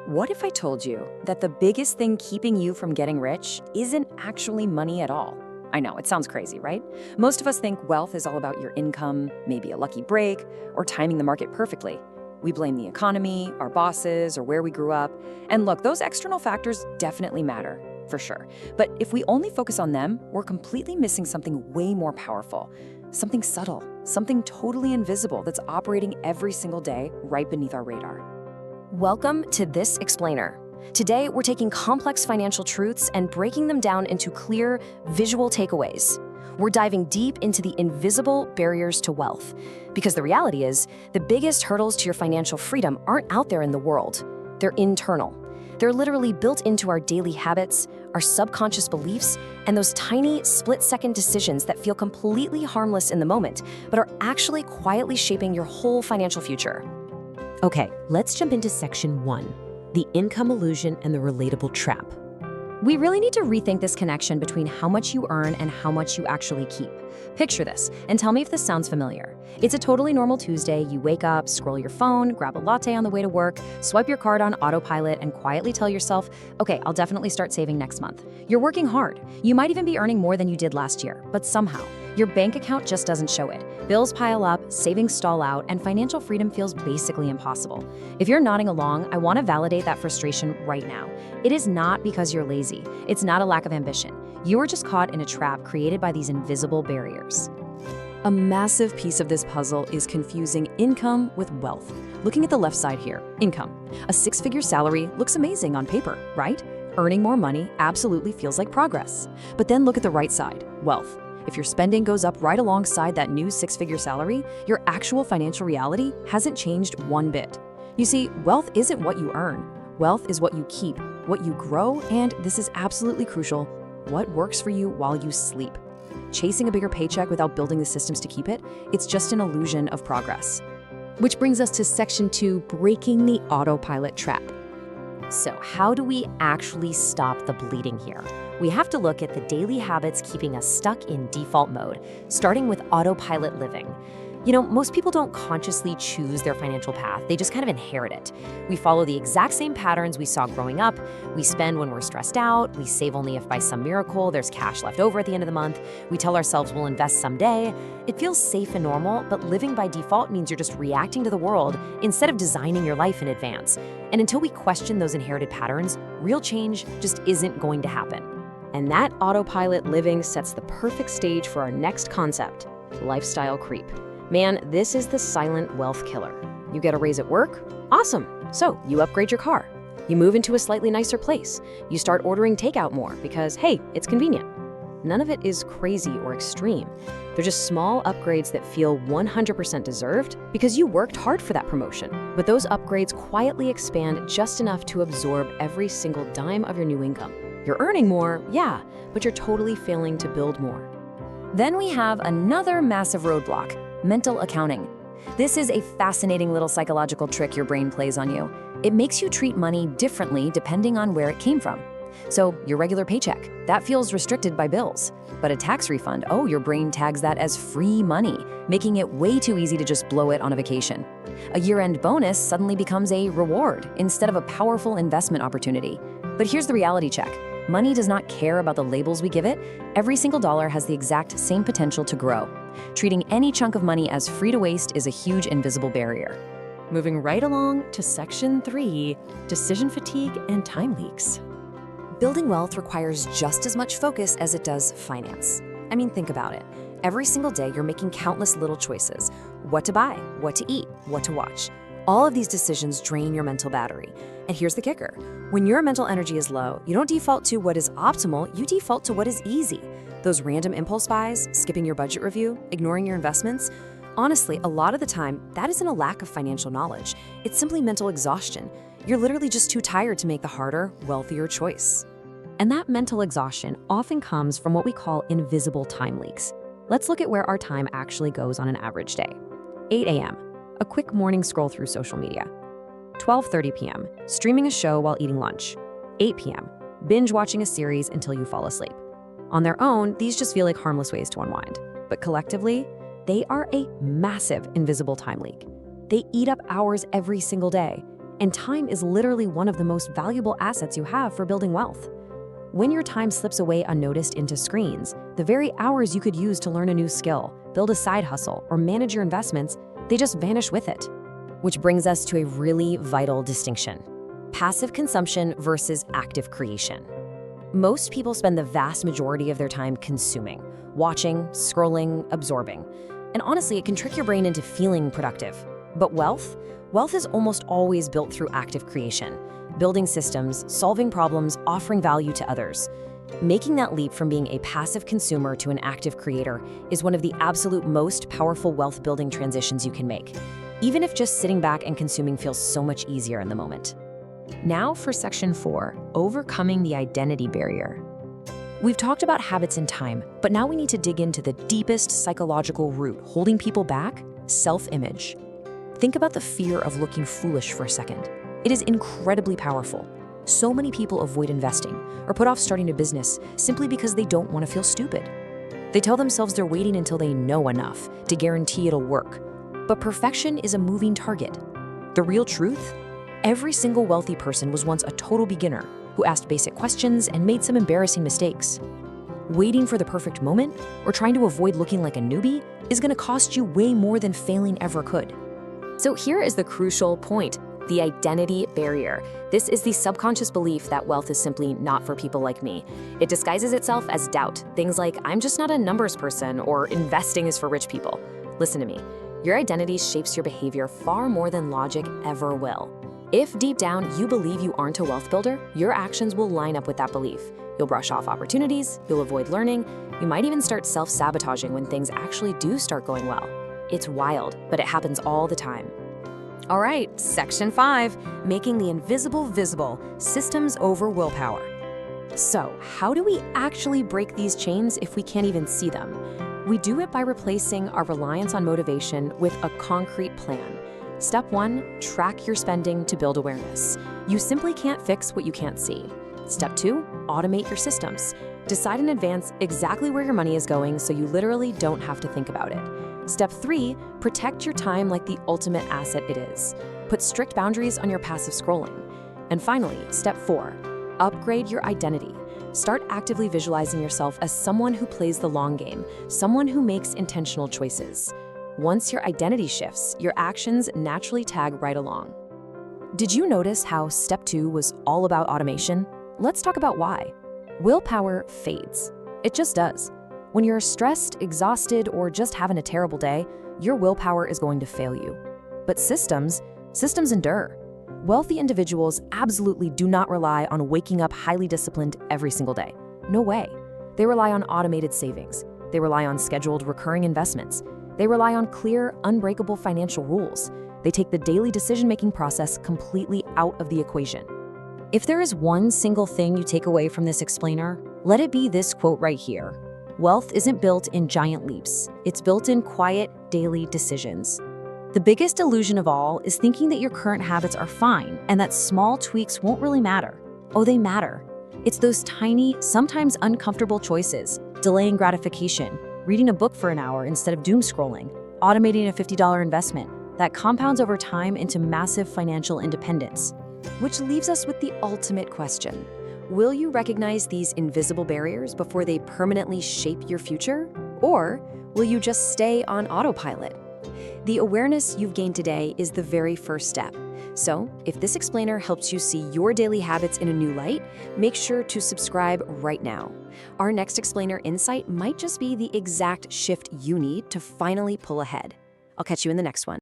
What if I told you that the biggest thing keeping you from getting rich isn't actually money at all? I know, it sounds crazy, right? Most of us think wealth is all about your income, maybe a lucky break, or timing the market perfectly. We blame the economy, our bosses, or where we grew up. And look, those external factors definitely matter, for sure. But if we only focus on them, we're completely missing something way more powerful. Something subtle, something totally invisible that's operating every single day right beneath our radar. Welcome to This Explainer. Today, we're taking complex financial truths and breaking them down into clear, visual takeaways. We're diving deep into the invisible barriers to wealth. Because the reality is, the biggest hurdles to your financial freedom aren't out there in the world. They're internal. They're literally built into our daily habits, our subconscious beliefs, and those tiny, split-second decisions that feel completely harmless in the moment, but are actually quietly shaping your whole financial future. Okay, let's jump into section 1, the income illusion and the relatable trap. We really need to rethink this connection between how much you earn and how much you actually keep. Picture this, and tell me if this sounds familiar. It's a totally normal Tuesday. You wake up, scroll your phone, grab a latte on the way to work, swipe your card on autopilot, and quietly tell yourself, okay, I'll definitely start saving next month. You're working hard. You might even be earning more than you did last year, but somehow, your bank account just doesn't show it. Bills pile up, savings stall out, and financial freedom feels basically impossible. If you're nodding along, I want to validate that frustration right now. It is not because you're lazy. It's not a lack of ambition. You are just caught in a trap created by these invisible barriers. A massive piece of this puzzle is confusing income with wealth. Looking at the left side here, income. A six-figure salary looks amazing on paper, right? Earning more money absolutely feels like progress. But then look at the right side, wealth. If your spending goes up right alongside that new six-figure salary, your actual financial reality hasn't changed one bit. You see, wealth isn't what you earn. Wealth is what you keep, what you grow, and this is absolutely crucial, what works for you while you sleep. Chasing a bigger paycheck without building the systems to keep it, it's just an illusion of progress. Which brings us to section 2, breaking the autopilot trap. So how do we actually stop the bleeding here? We have to look at the daily habits keeping us stuck in default mode, starting with autopilot living. You know, most people don't consciously choose their financial path, they just kind of inherit it. We follow the exact same patterns we saw growing up. We spend when we're stressed out, we save only if by some miracle there's cash left over at the end of the month, we tell ourselves we'll invest someday. It feels safe and normal, but living by default means you're just reacting to the world instead of designing your life in advance. And until we question those inherited patterns, real change just isn't going to happen. And that autopilot living sets the perfect stage for our next concept, lifestyle creep. Man, this is the silent wealth killer. You get a raise at work? Awesome. So you upgrade your car. You move into a slightly nicer place. You start ordering takeout more because, hey, it's convenient. None of it is crazy or extreme. They're just small upgrades that feel 100% deserved because you worked hard for that promotion. But those upgrades quietly expand just enough to absorb every single dime of your new income. You're earning more, yeah, but you're totally failing to build more. Then we have another massive roadblock, mental accounting. This is a fascinating little psychological trick your brain plays on you. It makes you treat money differently depending on where it came from. So your regular paycheck, that feels restricted by bills. But a tax refund, oh, your brain tags that as free money, making it way too easy to just blow it on a vacation. A year-end bonus suddenly becomes a reward instead of a powerful investment opportunity. But here's the reality check. Money does not care about the labels we give it. Every single dollar has the exact same potential to grow. Treating any chunk of money as free to waste is a huge invisible barrier. Moving right along to section 3, decision fatigue and time leaks. Building wealth requires just as much focus as it does finance. I mean, think about it. Every single day, you're making countless little choices. What to buy, what to eat, what to watch. All of these decisions drain your mental battery. And here's the kicker. When your mental energy is low, you don't default to what is optimal, you default to what is easy. Those random impulse buys, skipping your budget review, ignoring your investments. Honestly, a lot of the time, that isn't a lack of financial knowledge. It's simply mental exhaustion. You're literally just too tired to make the harder, wealthier choice. And that mental exhaustion often comes from what we call invisible time leaks. Let's look at where our time actually goes on an average day. 8 a.m., a quick morning scroll through social media. 12:30 p.m., streaming a show while eating lunch. 8 p.m., binge watching a series until you fall asleep. On their own, these just feel like harmless ways to unwind. But collectively, they are a massive invisible time leak. They eat up hours every single day. And time is literally one of the most valuable assets you have for building wealth. When your time slips away unnoticed into screens, the very hours you could use to learn a new skill, build a side hustle, or manage your investments, they just vanish with it. Which brings us to a really vital distinction: passive consumption versus active creation. Most people spend the vast majority of their time consuming, watching, scrolling, absorbing. And honestly, it can trick your brain into feeling productive. But wealth is almost always built through active creation, building systems, solving problems, offering value to others. Making that leap from being a passive consumer to an active creator is one of the absolute most powerful wealth-building transitions you can make, even if just sitting back and consuming feels so much easier in the moment. Now for Section 4, overcoming the identity barrier. We've talked about habits and time, but now we need to dig into the deepest psychological root holding people back: self-image. Think about the fear of looking foolish for a second. It is incredibly powerful. So many people avoid investing or put off starting a business simply because they don't want to feel stupid. They tell themselves they're waiting until they know enough to guarantee it'll work. But perfection is a moving target. The real truth? Every single wealthy person was once a total beginner who asked basic questions and made some embarrassing mistakes. Waiting for the perfect moment or trying to avoid looking like a newbie is going to cost you way more than failing ever could. So here is the crucial point: the identity barrier. This is the subconscious belief that wealth is simply not for people like me. It disguises itself as doubt. Things like, I'm just not a numbers person, or investing is for rich people. Listen to me. Your identity shapes your behavior far more than logic ever will. If deep down you believe you aren't a wealth builder, your actions will line up with that belief. You'll brush off opportunities, you'll avoid learning, you might even start self-sabotaging when things actually do start going well. It's wild, but it happens all the time. All right, Section 5, making the invisible visible, systems over willpower. So, how do we actually break these chains if we can't even see them? We do it by replacing our reliance on motivation with a concrete plan. Step 1, track your spending to build awareness. You simply can't fix what you can't see. Step 2, automate your systems. Decide in advance exactly where your money is going so you literally don't have to think about it. Step 3, protect your time like the ultimate asset it is. Put strict boundaries on your passive scrolling. And finally, Step 4, upgrade your identity. Start actively visualizing yourself as someone who plays the long game, someone who makes intentional choices. Once your identity shifts, your actions naturally tag right along. Did you notice how Step 2 was all about automation? Let's talk about why. Willpower fades. It just does. When you're stressed, exhausted, or just having a terrible day, your willpower is going to fail you. But systems endure. Wealthy individuals absolutely do not rely on waking up highly disciplined every single day. No way. They rely on automated savings. They rely on scheduled recurring investments. They rely on clear, unbreakable financial rules. They take the daily decision-making process completely out of the equation. If there is one single thing you take away from this explainer, let it be this quote right here. Wealth isn't built in giant leaps. It's built in quiet, daily decisions. The biggest illusion of all is thinking that your current habits are fine and that small tweaks won't really matter. Oh, they matter. It's those tiny, sometimes uncomfortable choices: delaying gratification, reading a book for an hour instead of doom scrolling, automating a $50 investment, that compounds over time into massive financial independence. Which leaves us with the ultimate question. Will you recognize these invisible barriers before they permanently shape your future? Or will you just stay on autopilot? The awareness you've gained today is the very first step. So, if this explainer helps you see your daily habits in a new light, make sure to subscribe right now. Our next explainer insight might just be the exact shift you need to finally pull ahead. I'll catch you in the next one.